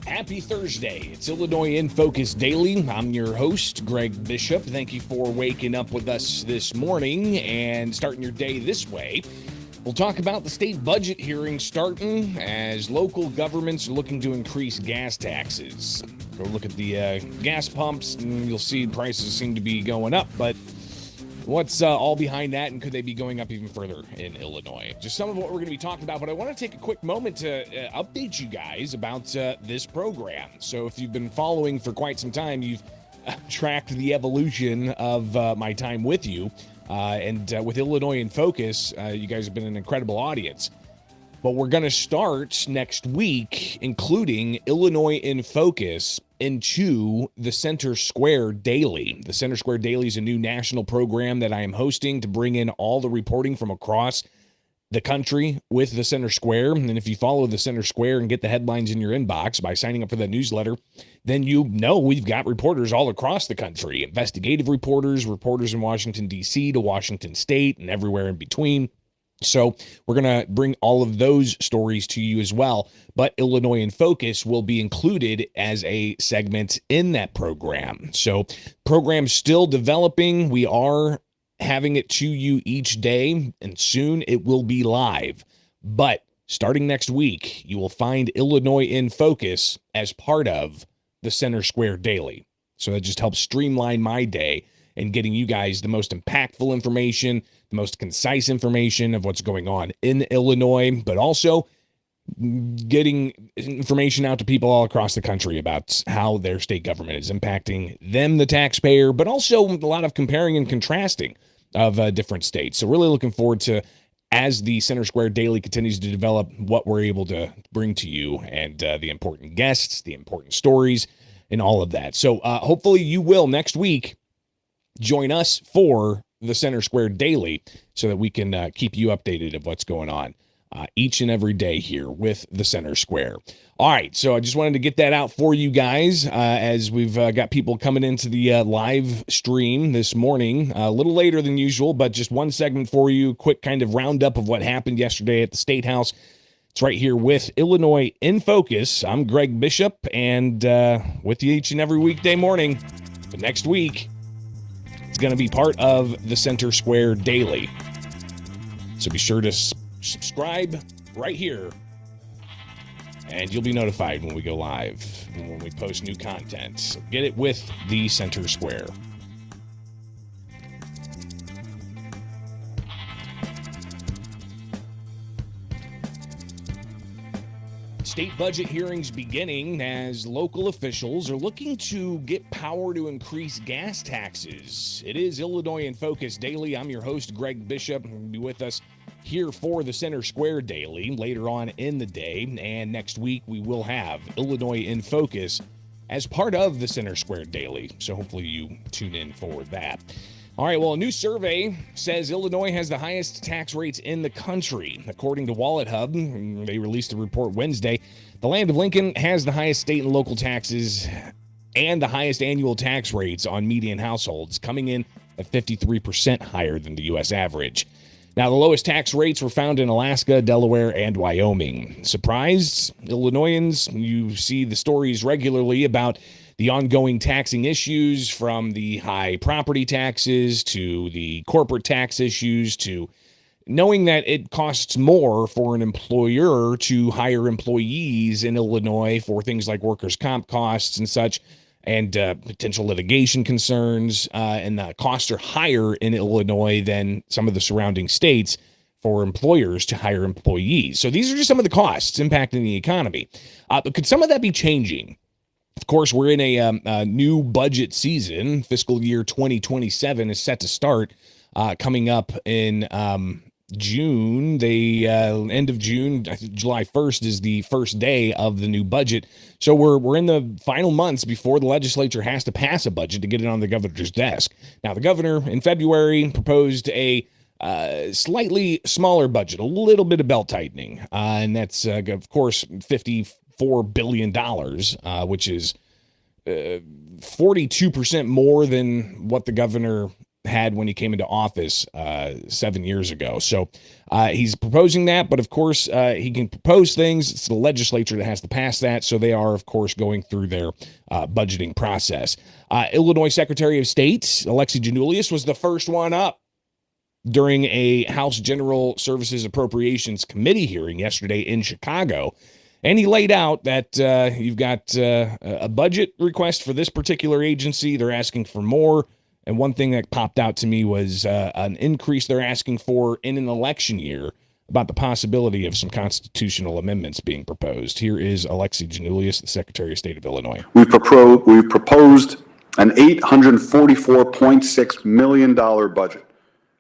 Happy Thursday. It's Illinois in Focus Daily. I'm your host, Greg Bishop. Thank you for waking up with us this morning and starting your day this way. We'll talk about the state budget hearing starting as local governments are looking to increase gas taxes. Go look at the gas pumps and you'll see prices seem to be going up, but what's all behind that, and could they be going up even further in Illinois? Just some of what we're going to be talking about, but I want to take a quick moment to update you guys about this program. So if you've been following for quite some time, you've tracked the evolution of my time with you. And with Illinois in Focus, you guys have been an incredible audience. But we're going to start next week, including Illinois in Focus into the Center Square Daily. The Center Square Daily is a new national program that I am hosting to bring in all the reporting from across the country with the Center Square. And if you follow the Center Square and get the headlines in your inbox by signing up for the newsletter, then you know we've got reporters all across the country, investigative reporters in Washington, D.C. to Washington State and everywhere in between. So we're going to bring all of those stories to you as well. But Illinois in Focus will be included as a segment in that program. So program's still developing. We are having it to you each day, and soon it will be live. But starting next week, you will find Illinois in Focus as part of the Center Square Daily. So that just helps streamline my day and getting you guys the most impactful information, the most concise information of what's going on in Illinois, but also getting information out to people all across the country about how their state government is impacting them, the taxpayer, but also a lot of comparing and contrasting of different states. So really looking forward to, as the Center Square Daily continues to develop, what we're able to bring to you and the important guests, the important stories, and all of that. So hopefully you will next week join us for the Center Square Daily so that we can keep you updated of what's going on each and every day here with the Center Square. All right, so I just wanted to get that out for you guys as we've got people coming into the live stream this morning, a little later than usual, but just one segment for you, quick kind of roundup of what happened yesterday at the State House. It's right here with Illinois in Focus. I'm Greg Bishop, and with you each and every weekday morning. But next week, it's going to be part of the Center Square Daily. So be sure to subscribe right here, and you'll be notified when we go live and when we post new content. So get it with the Center Square. State budget hearings beginning as local officials are looking to get power to increase gas taxes. It is Illinois in Focus Daily. I'm your host, Greg Bishop. You'll be with us here for the Center Square Daily later on in the day. And next week, we will have Illinois in Focus as part of the Center Square Daily. So hopefully you tune in for that. All right, well, a new survey says Illinois has the highest tax rates in the country. According to WalletHub, they released a report Wednesday. The land of Lincoln has the highest state and local taxes and the highest annual tax rates on median households, coming in at 53% higher than the U.S. average. Now, the lowest tax rates were found in Alaska, Delaware, and Wyoming. Surprised? Illinoisans, you see the stories regularly about the ongoing taxing issues, from the high property taxes to the corporate tax issues, to knowing that it costs more for an employer to hire employees in Illinois for things like workers' comp costs and such, and potential litigation concerns, and the costs are higher in Illinois than some of the surrounding states. for employers to hire employees. So these are just some of the costs impacting the economy. But could some of that be changing? Of course, we're in a new budget season. Fiscal year 2027 is set to start coming up in June. The end of June, I think July 1st is the first day of the new budget. So we're in the final months before the legislature has to pass a budget to get it on the governor's desk. Now, the governor in February proposed a slightly smaller budget, a little bit of belt tightening, and that's of course $54 billion, which is 42% more than what the governor had when he came into office 7 years ago. So he's proposing that, but of course he can propose things. It's the legislature that has to pass that. So they are, of course, going through their budgeting process. Illinois Secretary of State Alexi Giannoulias was the first one up during a House General Services Appropriations Committee hearing yesterday in Chicago. And he laid out that you've got a budget request for this particular agency. They're asking for more. And one thing that popped out to me was an increase they're asking for in an election year about the possibility of some constitutional amendments being proposed. Here is Alexi Giannoulias, the Secretary of State of Illinois. We've proposed an $844.6 million budget.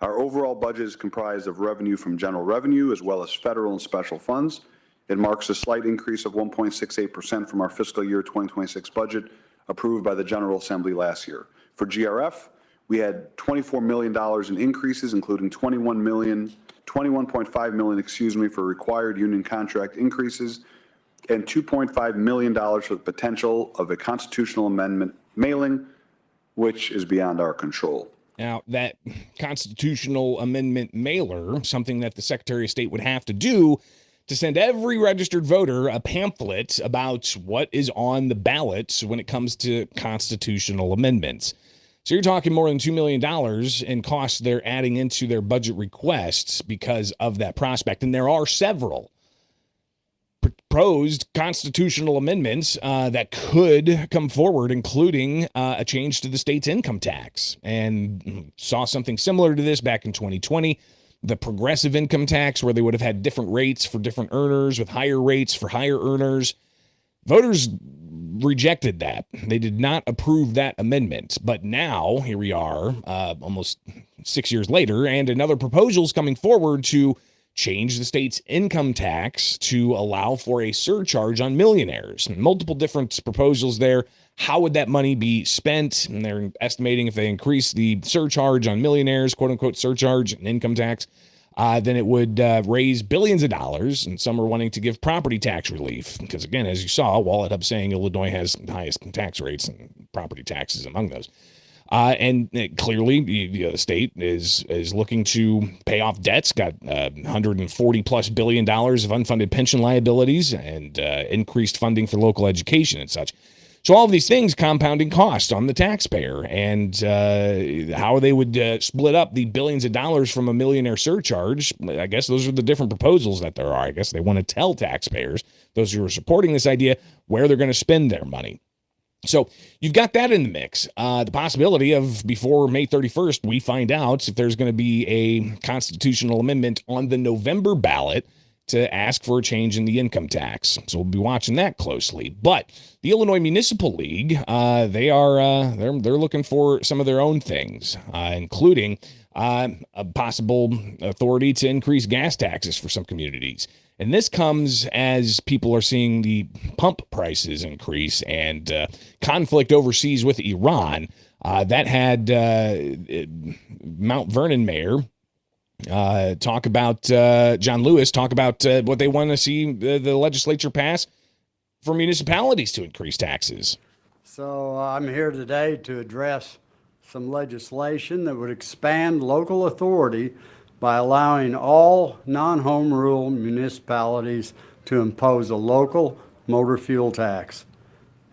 Our overall budget is comprised of revenue from general revenue as well as federal and special funds. It marks a slight increase of 1.68% from our fiscal year 2026 budget approved by the General Assembly last year. For GRF, we had $24 million in increases, including $21.5 million, for required union contract increases and $2.5 million for the potential of a constitutional amendment mailing, which is beyond our control. Now, that constitutional amendment mailer, something that the Secretary of State would have to do to send every registered voter a pamphlet about what is on the ballot when it comes to constitutional amendments. So you're talking more than $2 million in costs they're adding into their budget requests because of that prospect. And there are several proposed constitutional amendments that could come forward, including a change to the state's income tax. And saw something similar to this back in 2020, the progressive income tax, where they would have had different rates for different earners with higher rates for higher earners. Voters rejected that. They did not approve that amendment. But now, here we are, almost 6 years later, and another proposal is coming forward to change the state's income tax to allow for a surcharge on millionaires. Multiple different proposals there. How would that money be spent? And they're estimating if they increase the surcharge on millionaires, quote unquote surcharge and income tax, then it would raise billions of dollars. And some are wanting to give property tax relief because, again, as you saw, WalletHub saying Illinois has the highest tax rates and property taxes among those. And clearly, the state is looking to pay off debts, got $140+ billion of unfunded pension liabilities and increased funding for local education and such. So all of these things compounding costs on the taxpayer, and how they would split up the billions of dollars from a millionaire surcharge. I guess those are the different proposals that there are. I guess they want to tell taxpayers, those who are supporting this idea, where they're going to spend their money. So you've got that in the mix. The possibility of before May 31st, we find out if there's going to be a constitutional amendment on the November ballot to ask for a change in the income tax. So we'll be watching that closely. But the Illinois Municipal League, they're looking for some of their own things, including a possible authority to increase gas taxes for some communities. And this comes as people are seeing the pump prices increase and conflict overseas with Iran. That had Mount Vernon Mayor talk about John Lewis, talk about what they want to see the legislature pass for municipalities to increase taxes. So I'm here today to address some legislation that would expand local authority by allowing all non-home rule municipalities to impose a local motor fuel tax.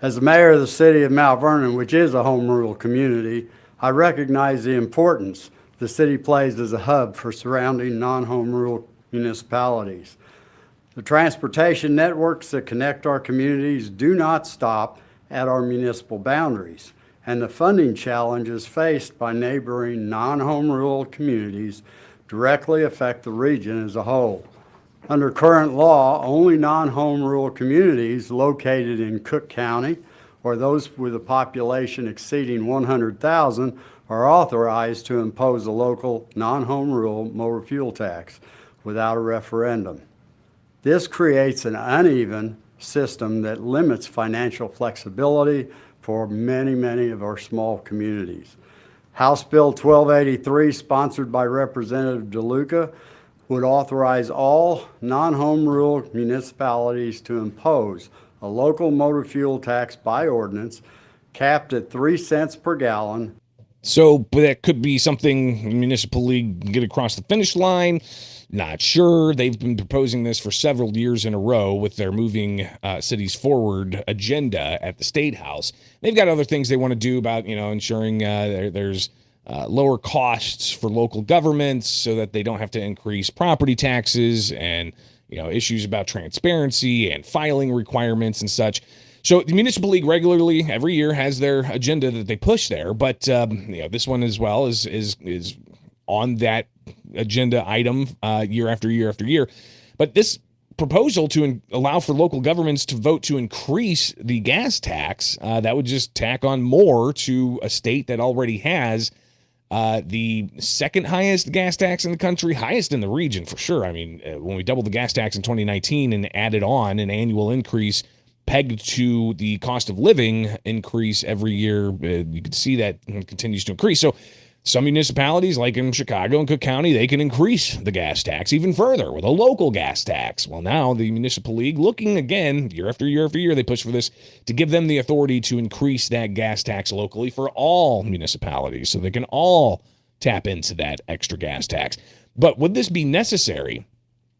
As the mayor of the city of Mount Vernon, which is a home rule community, I recognize the importance the city plays as a hub for surrounding non-home rule municipalities. The transportation networks that connect our communities do not stop at our municipal boundaries, and the funding challenges faced by neighboring non-home rule communities directly affect the region as a whole. Under current law, only non-home rule communities located in Cook County or those with a population exceeding 100,000 are authorized to impose a local non-home rule motor fuel tax without a referendum. This creates an uneven system that limits financial flexibility for many of our small communities. House Bill 1283, sponsored by Representative DeLuca, would authorize all non-home rule municipalities to impose a local motor fuel tax by ordinance capped at 3 cents per gallon. So that could be something the municipal league can get across the finish line. Not sure. They've been proposing this for several years in a row with their Moving Cities Forward agenda at the State House. They've got other things they want to do about, ensuring there's lower costs for local governments so that they don't have to increase property taxes and, issues about transparency and filing requirements and such. So the Municipal League regularly every year has their agenda that they push there, but this one as well is on that agenda item year after year after year. But this proposal to allow for local governments to vote to increase the gas tax, that would just tack on more to a state that already has the second highest gas tax in the country, highest in the region for sure. I mean, when we doubled the gas tax in 2019 and added on an annual increase pegged to the cost of living increase every year, you can see that it continues to increase. So some municipalities, like in Chicago and Cook County, they can increase the gas tax even further with a local gas tax. Well, now the Municipal League, looking again, year after year after year, they push for this to give them the authority to increase that gas tax locally for all municipalities so they can all tap into that extra gas tax. But would this be necessary?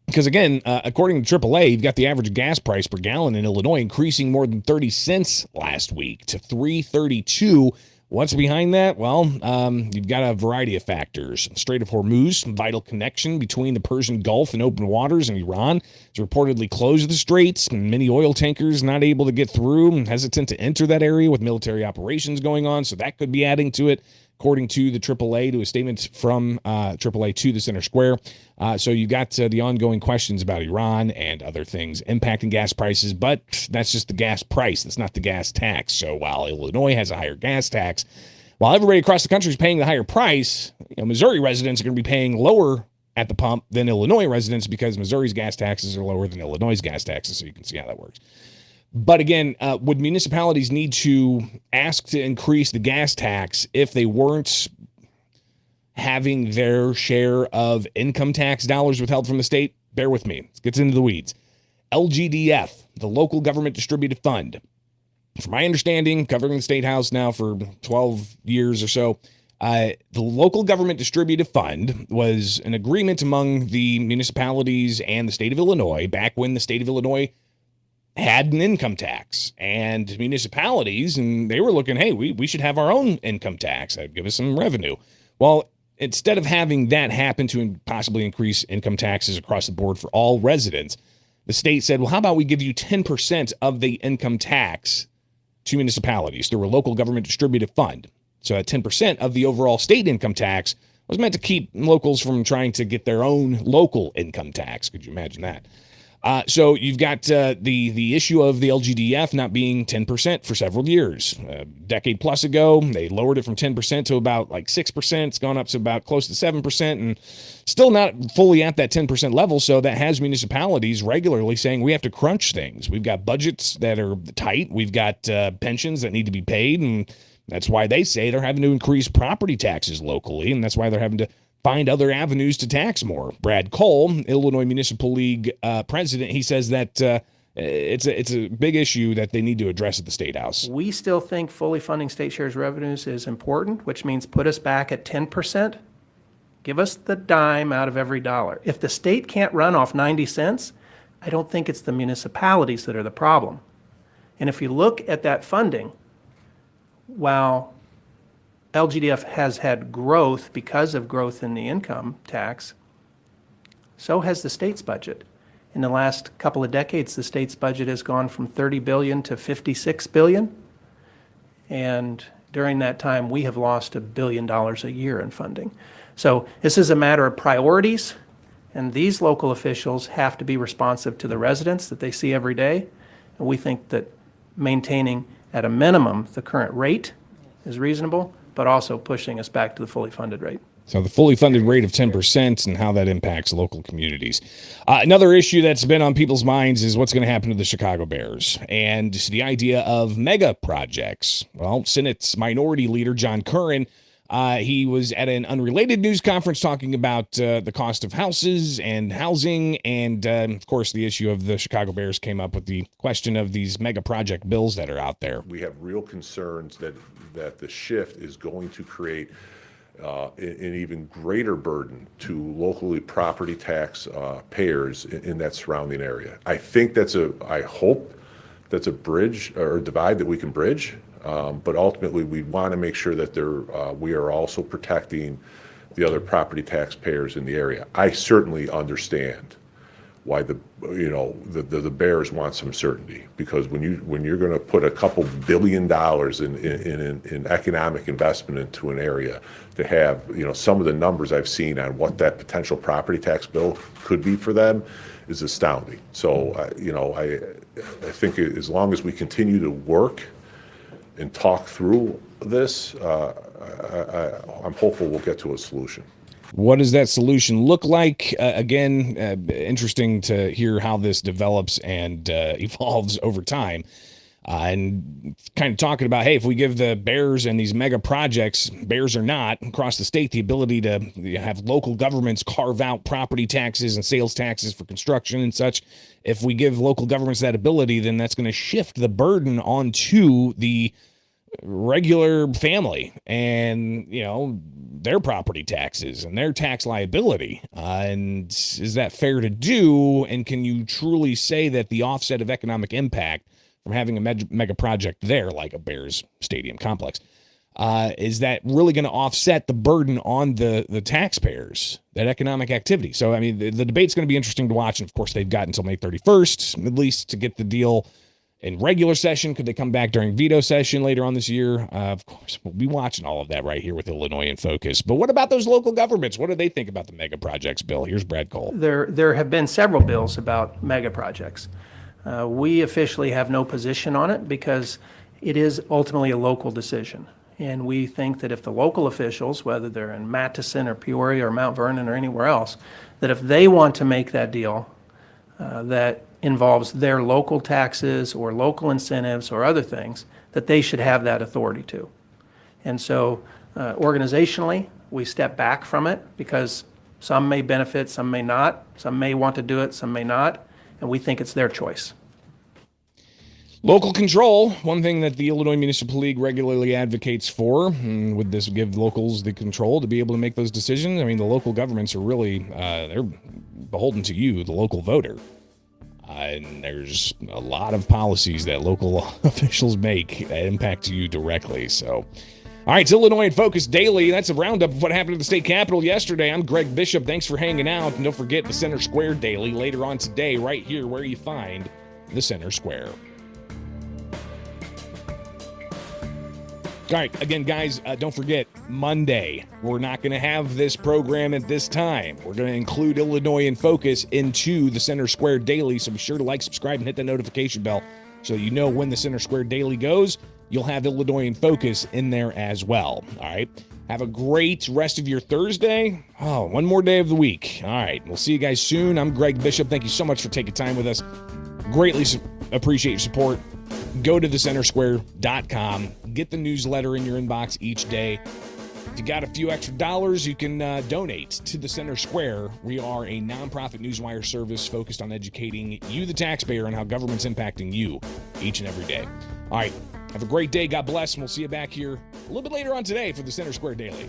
Because again, according to AAA, you've got the average gas price per gallon in Illinois increasing more than 30 cents last week to $3.32. What's behind that? Well, you've got a variety of factors. Strait of Hormuz, vital connection between the Persian Gulf and open waters, and Iran has reportedly closed the straits. Many oil tankers not able to get through and hesitant to enter that area with military operations going on, so that could be adding to it, according to the AAA, to a statement from AAA to the Center Square. So you've got the ongoing questions about Iran and other things impacting gas prices, but that's just the gas price. That's not the gas tax. So while Illinois has a higher gas tax, while everybody across the country is paying the higher price, Missouri residents are going to be paying lower at the pump than Illinois residents because Missouri's gas taxes are lower than Illinois' gas taxes, so you can see how that works. But again, would municipalities need to ask to increase the gas tax if they weren't having their share of income tax dollars withheld from the state? Bear with me. Let's get into the weeds. LGDF, the Local Government Distributed Fund. From my understanding, covering the State House now for 12 years or so, the Local Government Distributed Fund was an agreement among the municipalities and the state of Illinois back when the state of Illinois had an income tax, and municipalities, and they were looking, hey, we should have our own income tax. That'd give us some revenue. Well, instead of having that happen to possibly increase income taxes across the board for all residents, the state said, well, how about we give you 10% of the income tax to municipalities through a local government distributed fund? So that 10% of the overall state income tax was meant to keep locals from trying to get their own local income tax. Could you imagine that? So you've got the issue of the LGDF not being 10% for several years. A decade plus ago, they lowered it from 10% to about like 6%. It's gone up to about close to 7% and still not fully at that 10% level. So that has municipalities regularly saying we have to crunch things. We've got budgets that are tight. We've got pensions that need to be paid. And that's why they say they're having to increase property taxes locally. And that's why they're having to find other avenues to tax more. Brad Cole, Illinois Municipal League president, he says that it's a big issue that they need to address at the State House. We still think fully funding state shares revenues is important, which means put us back at 10%. Give us the dime out of every dollar. If the state can't run off 90 cents, I don't think it's the municipalities that are the problem. And if you look at that funding, while LGDF has had growth because of growth in the income tax, so has the state's budget. In the last couple of decades, the state's budget has gone from $30 billion to $56 billion. And during that time, we have lost $1 billion a year in funding. So this is a matter of priorities, and these local officials have to be responsive to the residents that they see every day. And we think that maintaining at a minimum the current rate is reasonable, but also pushing us back to the fully funded rate. So the fully funded rate of 10% and how that impacts local communities. Another issue that's been on people's minds is what's going to happen to the Chicago Bears and the idea of mega projects. Well, Senate's Minority Leader John Curran, he was at an unrelated news conference talking about the cost of houses and housing. And, of course, the issue of the Chicago Bears came up with the question of these mega project bills that are out there. We have real concerns that the shift is going to create an even greater burden to locally property tax payers in that surrounding area. I think I hope that's a bridge or a divide that we can bridge, but ultimately we want to make sure that we are also protecting the other property taxpayers in the area. I certainly understand why the Bears want some certainty, because when you're going to put a couple $2 billion in economic investment into an area, to have some of the numbers I've seen on what that potential property tax bill could be for them is astounding. So I think as long as we continue to work and talk through this, I'm hopeful we'll get to a solution. What does that solution look like? Again, interesting to hear how this develops and evolves over time. And kind of talking about, hey, if we give the Bears and these mega projects, Bears or not, across the state, the ability to have local governments carve out property taxes and sales taxes for construction and such, if we give local governments that ability, then that's going to shift the burden onto the regular family and, their property taxes and their tax liability. And is that fair to do? And can you truly say that the offset of economic impact from having a mega project there, like a Bears stadium complex, is that really going to offset the burden on the taxpayers, that economic activity? So, I mean, the debate's going to be interesting to watch. And of course, they've got until May 31st, at least, to get the deal in regular session. Could they come back during veto session later on this year? Of course, we'll be watching all of that right here with Illinois in Focus. But what about those local governments? What do they think about the mega projects bill? Here's Brad Cole. There have been several bills about mega projects. We officially have no position on it because it is ultimately a local decision. And we think that if the local officials, whether they're in Matteson or Peoria or Mount Vernon or anywhere else, that if they want to make that deal that involves their local taxes or local incentives or other things, that they should have that authority to. And so organizationally, we step back from it because some may benefit, some may not, some may want to do it, some may not, and we think it's their choice. Local control, one thing that the Illinois Municipal League regularly advocates for. And would this give locals the control to be able to make those decisions? I mean, the local governments are really, they're beholden to you, the local voter. And there's a lot of policies that local officials make that impact you directly. So, all right, it's Illinois in Focus Daily. That's a roundup of what happened at the state capitol yesterday. I'm Greg Bishop. Thanks for hanging out. And don't forget the Center Square Daily later on today, right here where you find the Center Square. All right, again, guys, don't forget, Monday, we're not going to have this program at this time. We're going to include Illinois in Focus into the Center Square Daily, so be sure to like, subscribe, and hit the notification bell so you know when the Center Square Daily goes. You'll have Illinois in Focus in there as well, all right? Have a great rest of your Thursday. Oh, one more day of the week. All right, we'll see you guys soon. I'm Greg Bishop. Thank you so much for taking time with us. Greatly appreciate your support. Go to thecentersquare.com. Get the newsletter in your inbox each day. If you got a few extra dollars, you can donate to the Center Square. We are a nonprofit newswire service focused on educating you, the taxpayer, on how government's impacting you each and every day. All right, have a great day. God bless, and we'll see you back here a little bit later on today for the Center Square Daily.